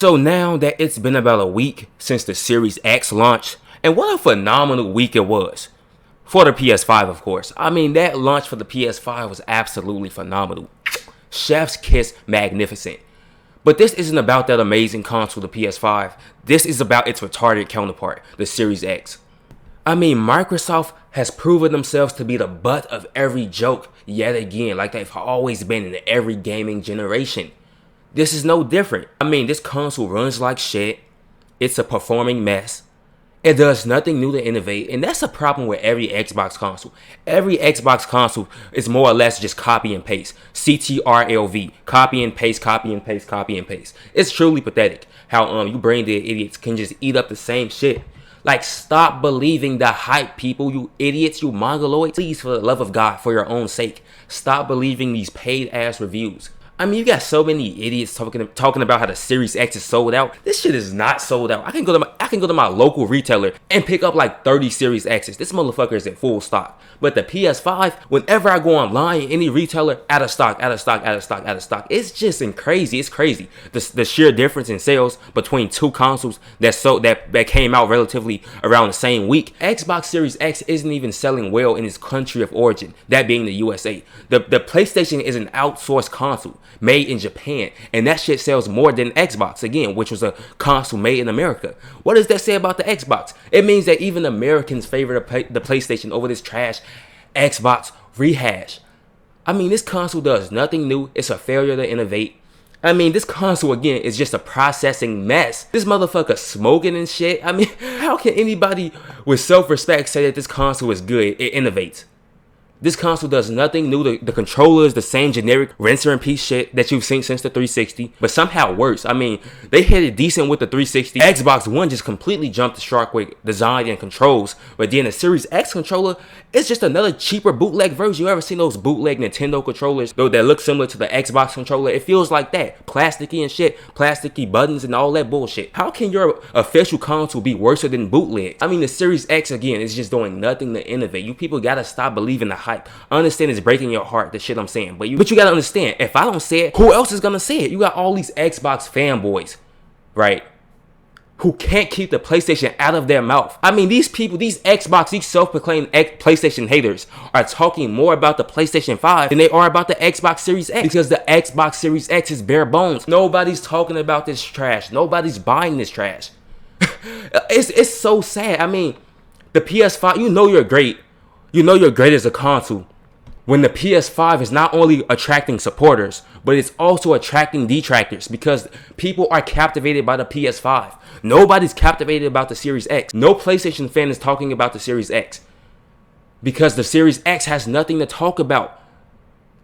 So now that it's been about a week since the Series X launched, and what a phenomenal week it was. For the PS5, of course. I mean, that launch for the PS5 was absolutely phenomenal. Chef's kiss magnificent. But this isn't about that amazing console, the PS5. This is about its retarded counterpart, the Series X. I mean, Microsoft has proven themselves to be the butt of every joke yet again, like they've always been in every gaming generation. This is no different. I mean, this console runs like shit. It's a performing mess. It does nothing new to innovate, and that's a problem with every Xbox console. Every Xbox console is more or less just copy and paste. CTRLV. Copy and paste, copy and paste, copy and paste. It's truly pathetic how you brain dead idiots can just eat up the same shit. Like, stop believing the hype, people, you idiots, you mongoloids. Please, for the love of God, for your own sake, stop believing these paid ass reviews. I mean, you got so many idiots talking about how the Series X is sold out. This shit is not sold out. I can go to my local retailer and pick up like 30 Series X's. This motherfucker is in full stock. But the PS5, whenever I go online, any retailer, out of stock, out of stock, out of stock, out of stock. It's just crazy. It's crazy. The sheer difference in sales between two consoles that came out relatively around the same week. Xbox Series X isn't even selling well in its country of origin, that being the USA. The PlayStation is an outsourced console made in Japan, and that shit sells more than Xbox, again, which was a console made in America. What does that say about the Xbox? It means that even Americans favor the PlayStation over this trash Xbox rehash. I mean, this console does nothing new. It's a failure to innovate. I mean, this console, again, is just a processing mess. This motherfucker smoking and shit. I mean, how can anybody with self-respect say that this console is good? It innovates. This console does nothing new. The controller is the same generic rinse and repeat shit that you've seen since the 360, but somehow worse. I mean, they hit it decent with the 360. Xbox One just completely jumped the shark with design and controls, but then the Series X controller is just another cheaper bootleg version. You ever seen those bootleg Nintendo controllers though that look similar to the Xbox controller? It feels like that. Plasticky and shit. Plasticky buttons and all that bullshit. How can your official console be worse than bootleg? I mean, the Series X, again, is just doing nothing to innovate. You people gotta stop believing the hype. I understand it's breaking your heart, the shit I'm saying, but you gotta understand, if I don't say it, who else is gonna say it? You got all these Xbox fanboys, right, who can't keep the PlayStation out of their mouth. I mean, these people, these Xbox, these self-proclaimed PlayStation haters are talking more about the PlayStation 5 than they are about the Xbox Series X, because the Xbox Series X is bare bones. Nobody's talking about this trash. Nobody's buying this trash. It's so sad. I mean, the PS5, you know you're great. You know you're great as a console when the PS5 is not only attracting supporters, but it's also attracting detractors, because people are captivated by the PS5. Nobody's captivated about the Series X. No PlayStation fan is talking about the Series X, because the Series X has nothing to talk about,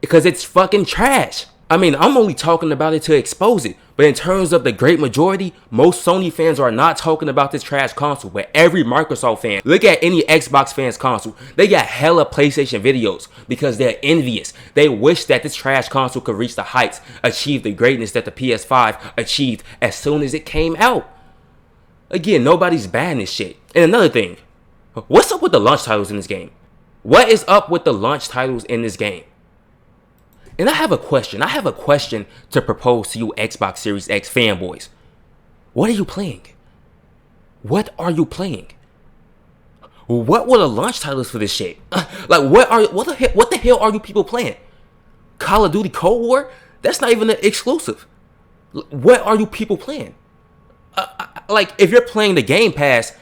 because it's fucking trash. I mean, I'm only talking about it to expose it. But in terms of the great majority, most Sony fans are not talking about this trash console. But every Microsoft fan, look at any Xbox fans console, they got hella PlayStation videos because they're envious. They wish that this trash console could reach the heights, achieve the greatness that the PS5 achieved as soon as it came out. Again, nobody's buying this shit. And another thing, what's up with the launch titles in this game? What is up with the launch titles in this game? And I have a question. I have a question to propose to you Xbox Series X fanboys. What are you playing? What are you playing? What were the launch titles for this shit? Like, what the hell are you people playing? Call of Duty Cold War? That's not even an exclusive. What are you people playing? Like, if you're playing the Game Pass,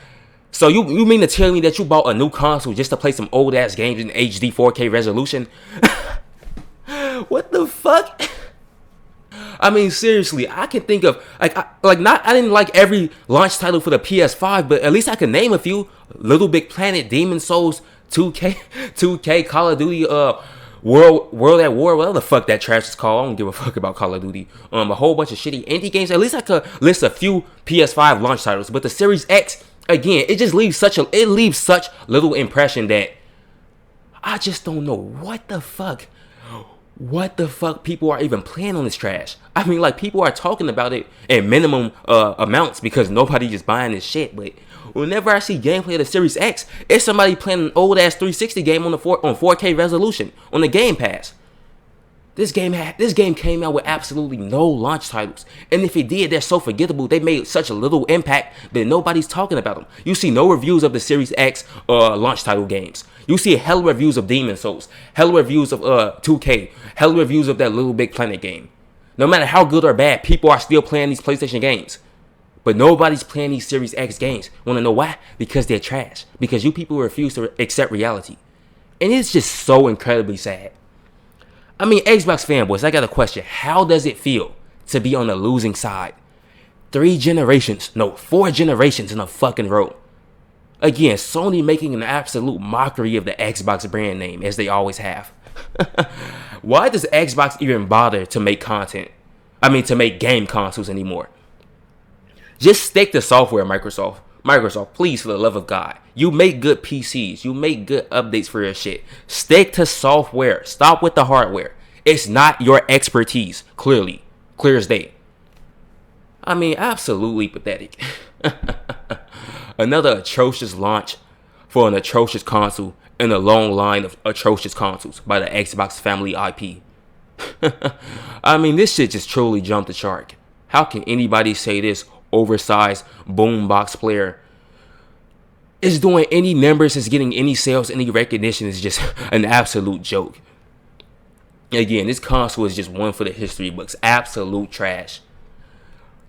so you mean to tell me that you bought a new console just to play some old ass games in HD 4K resolution? What the fuck? I mean, seriously, I can think of I didn't like every launch title for the PS5, but at least I can name a few. Little Big Planet, Demon Souls, 2K, Call of Duty, World at War, whatever the fuck that trash is called. I don't give a fuck about Call of Duty. A whole bunch of shitty indie games. At least I could list a few PS5 launch titles, but the Series X, again, it just leaves such little impression that I just don't know what the fuck people are even playing on this trash. I mean, like, people are talking about it in minimum amounts because nobody's just buying this shit. But whenever I see gameplay of the Series X, it's somebody playing an old ass 360 game on 4K resolution on the Game Pass. This game came out with absolutely no launch titles, and if it did, they're so forgettable. They made such a little impact that nobody's talking about them. You see no reviews of the Series X launch title games. You see hella reviews of Demon Souls, hella reviews of 2K, hella reviews of that Little Big Planet game. No matter how good or bad, people are still playing these PlayStation games. But nobody's playing these Series X games. Want to know why? Because they're trash. Because you people refuse to accept reality. And it's just so incredibly sad. I mean, Xbox fanboys, I got a question. How does it feel to be on the losing side? 4 generations in a fucking row. Again, Sony making an absolute mockery of the Xbox brand name, as they always have. Why does Xbox even bother to make content? I mean, to make game consoles anymore? Just stick to software, Microsoft. Microsoft, please, for the love of God. You make good PCs. You make good updates for your shit. Stick to software. Stop with the hardware. It's not your expertise, clearly. Clear as day. I mean, absolutely pathetic. Another atrocious launch for an atrocious console in a long line of atrocious consoles by the Xbox family IP. I mean, this shit just truly jumped the shark. How can anybody say this oversized boombox player is doing any numbers, is getting any sales, any recognition? Is just an absolute joke. Again, this console is just one for the history books. Absolute trash.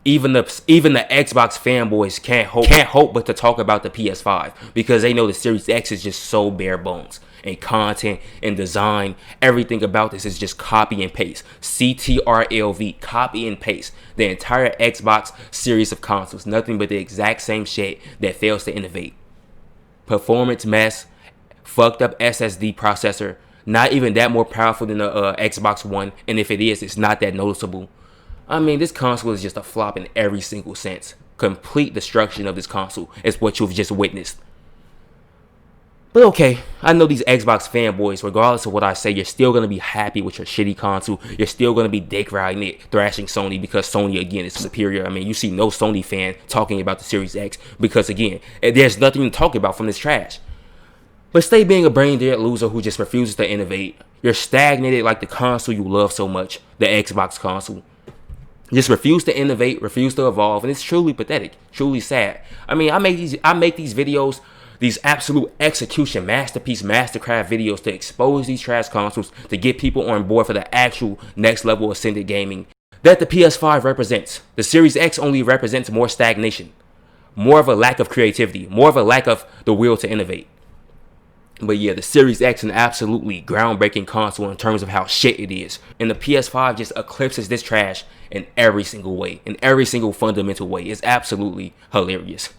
Even the Xbox fanboys can't hope but to talk about the PS5 because they know the Series X is just so bare bones. And content and design, everything about this is just copy and paste. CTRLV, copy and paste. The entire Xbox series of consoles, nothing but the exact same shit that fails to innovate. Performance mess, fucked up SSD processor, not even that more powerful than the Xbox One, and if it is, it's not that noticeable. I mean, this console is just a flop in every single sense. Complete destruction of this console is what you've just witnessed. But okay, I know these Xbox fanboys, regardless of what I say, you're still going to be happy with your shitty console. You're still going to be dick riding it, thrashing Sony because Sony, again, is superior. I mean, you see no Sony fan talking about the Series X because, again, there's nothing to talk about from this trash. But stay being a brain-dead loser who just refuses to innovate. You're stagnated like the console you love so much, the Xbox console. Just refuse to innovate, refuse to evolve, and it's truly pathetic, truly sad. I mean, I make these videos, these absolute execution masterpiece, mastercraft videos to expose these trash consoles, to get people on board for the actual next level ascended gaming that the PS5 represents. The Series X only represents more stagnation, more of a lack of creativity, more of a lack of the will to innovate. But yeah, the Series X is an absolutely groundbreaking console in terms of how shit it is. And the PS5 just eclipses this trash in every single way, in every single fundamental way. It's absolutely hilarious.